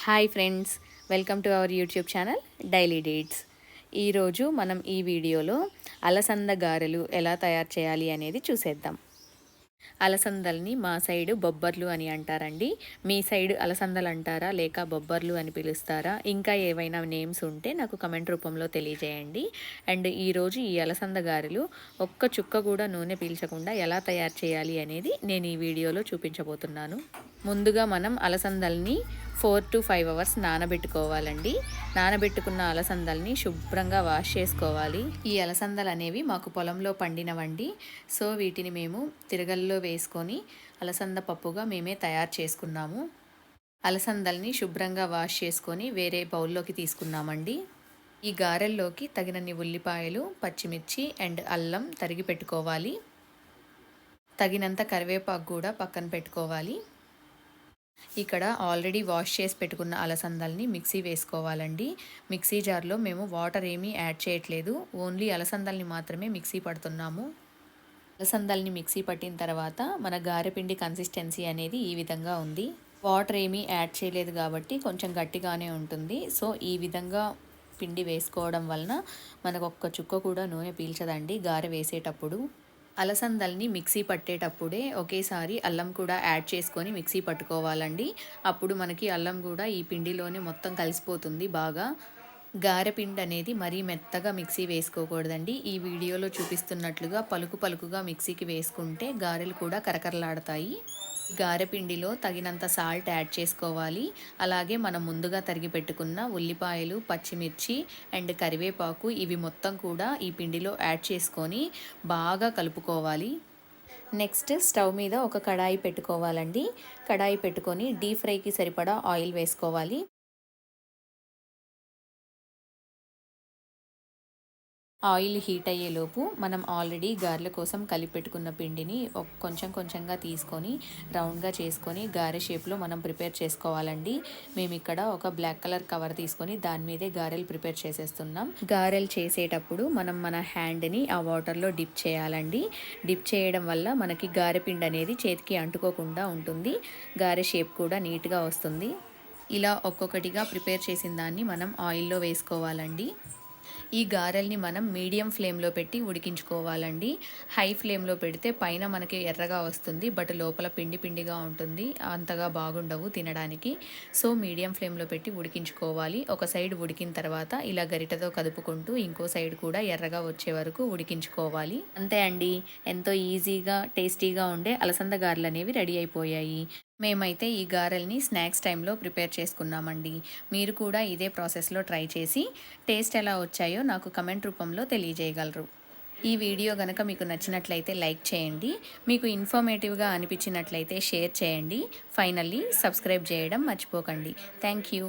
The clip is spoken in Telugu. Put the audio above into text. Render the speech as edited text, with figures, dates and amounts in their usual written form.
Hi friends, welcome to our YouTube channel daily dates. ఈరోజు మనం ఈ వీడియోలో అలసంద గారెలు ఎలా తయారు చేయాలి అనేది చూసేద్దాం. అలసందల్ని మా సైడు బొబ్బర్లు అని అంటారండి. మీ సైడ్ అలసందలు అంటారా లేక బొబ్బర్లు అని పిలుస్తారా? ఇంకా ఏవైనా నేమ్స్ ఉంటే నాకు కమెంట్ రూపంలో తెలియజేయండి. అండ్ ఈరోజు ఈ అలసంద గారెలు ఒక్క చుక్క కూడా నూనె పీల్చకుండా ఎలా తయారు చేయాలి అనేది నేను ఈ వీడియోలో చూపించబోతున్నాను. ముందుగా మనం అలసందల్ని 4 to 5 అవర్స్ నానబెట్టుకోవాలండి. నానబెట్టుకున్న అలసందల్ని శుభ్రంగా వాష్ చేసుకోవాలి. ఈ అలసందలు అనేవి మాకు పొలంలో పండినవండి. సో వీటిని మేము తిరగల్లో వేసుకొని అలసంద పప్పుగా మేమే తయారు చేసుకున్నాము. అలసందల్ని శుభ్రంగా వాష్ చేసుకొని వేరే బౌల్లోకి తీసుకున్నామండి. ఈ గారెల్లోకి తగినన్ని ఉల్లిపాయలు, పచ్చిమిర్చి అండ్ అల్లం తరిగి పెట్టుకోవాలి. తగినంత కరివేపాకు కూడా పక్కన పెట్టుకోవాలి. ఇక్కడ ఆల్రెడీ వాష్ చేసి పెట్టుకున్న అలసందల్ని మిక్సీ వేసుకోవాలండి. మిక్సీ జార్లో మేము వాటర్ ఏమీ యాడ్ చేయట్లేదు, ఓన్లీ అలసందల్ని మాత్రమే మిక్సీ పడుతున్నాము. అలసందల్ని మిక్సీ పట్టిన తర్వాత మన గారెపిండి కన్సిస్టెన్సీ అనేది ఈ విధంగా ఉంది. వాటర్ ఏమీ యాడ్ చేయలేదు కాబట్టి కొంచెం గట్టిగానే ఉంటుంది. సో ఈ విధంగా పిండి వేసుకోవడం వలన మనకు ఒక్క చుక్క కూడా నూనె పీల్చదండి గారె వేసేటప్పుడు. అలసందల్ని మిక్సీ పట్టేటప్పుడే ఒకేసారి అల్లం కూడా యాడ్ చేసుకొని మిక్సీ పట్టుకోవాలండి. అప్పుడు మనకి అల్లం కూడా ఈ పిండిలోనే మొత్తం కలిసిపోతుంది బాగా. గారెపిండి అనేది మరీ మెత్తగా మిక్సీ వేసుకోకూడదండి. ఈ వీడియోలో చూపిస్తున్నట్లుగా పలుకు పలుకుగా మిక్సీకి వేసుకుంటే గారెలు కూడా కరకరలాడతాయి. గారెపిండిలో తగినంత సాల్ట్ యాడ్ చేసుకోవాలి. అలాగే మనం ముందుగా తరిగి పెట్టుకున్న ఉల్లిపాయలు, పచ్చిమిర్చి అండ్ కరివేపాకు ఇవి మొత్తం కూడా ఈ పిండిలో యాడ్ చేసుకొని బాగా కలుపుకోవాలి. నెక్స్ట్ స్టవ్ మీద ఒక కడాయి పెట్టుకోవాలండి. కడాయి పెట్టుకొని డీప్ ఫ్రైకి సరిపడా ఆయిల్ వేసుకోవాలి. ఆయిల్ హీట్ అయ్యేలోపు మనం ఆల్రెడీ గారెల కోసం కలిపెట్టుకున్న పిండిని కొంచెం కొంచెంగా తీసుకొని రౌండ్గా చేసుకొని గారె షేప్లో మనం ప్రిపేర్ చేసుకోవాలండి. మేము ఇక్కడ ఒక బ్లాక్ కలర్ కవర్ తీసుకొని దాని మీదే గారెలు ప్రిపేర్ చేసేస్తున్నాం. గారెలు చేసేటప్పుడు మనం మన హ్యాండ్ని ఆ వాటర్లో డిప్ చేయాలండి. డిప్ చేయడం వల్ల మనకి గారె పిండి అనేది చేతికి అంటుకోకుండా ఉంటుంది. గారె షేప్ కూడా నీట్గా వస్తుంది. ఇలా ఒక్కొక్కటిగా ప్రిపేర్ చేసిన దాన్ని మనం ఆయిల్లో వేసుకోవాలండి. ఈ గారెల్ని మనం మీడియం ఫ్లేమ్లో పెట్టి ఉడికించుకోవాలండి. హై ఫ్లేమ్లో పెడితే పైన మనకి ఎర్రగా వస్తుంది, బట్ లోపల పిండి పిండిగా ఉంటుంది, అంతగా బాగుండవు తినడానికి. సో మీడియం ఫ్లేమ్లో పెట్టి ఉడికించుకోవాలి. ఒక సైడ్ ఉడికిన తర్వాత ఇలా గరిటతో కదుపుకుంటూ ఇంకో సైడ్ కూడా ఎర్రగా వచ్చే వరకు ఉడికించుకోవాలి. అంతే అండి, ఎంతో ఈజీగా టేస్టీగా ఉండే అలసంద గారెలు అనేవి రెడీ అయిపోయాయి. మేమైతే ఈ గారెల్ని స్నాక్స్ టైంలో ప్రిపేర్ చేసుకున్నామండి. మీరు కూడా ఇదే ప్రాసెస్లో ట్రై చేసి టేస్ట్ ఎలా వచ్చాయో నాకు కమెంట్ రూపంలో తెలియజేయగలరు. ఈ వీడియో కనుక మీకు నచ్చినట్లయితే లైక్ చేయండి. మీకు ఇన్ఫర్మేటివ్గా అనిపించినట్లయితే షేర్ చేయండి. ఫైనల్లీ సబ్స్క్రైబ్ చేయడం మర్చిపోకండి. Thank you.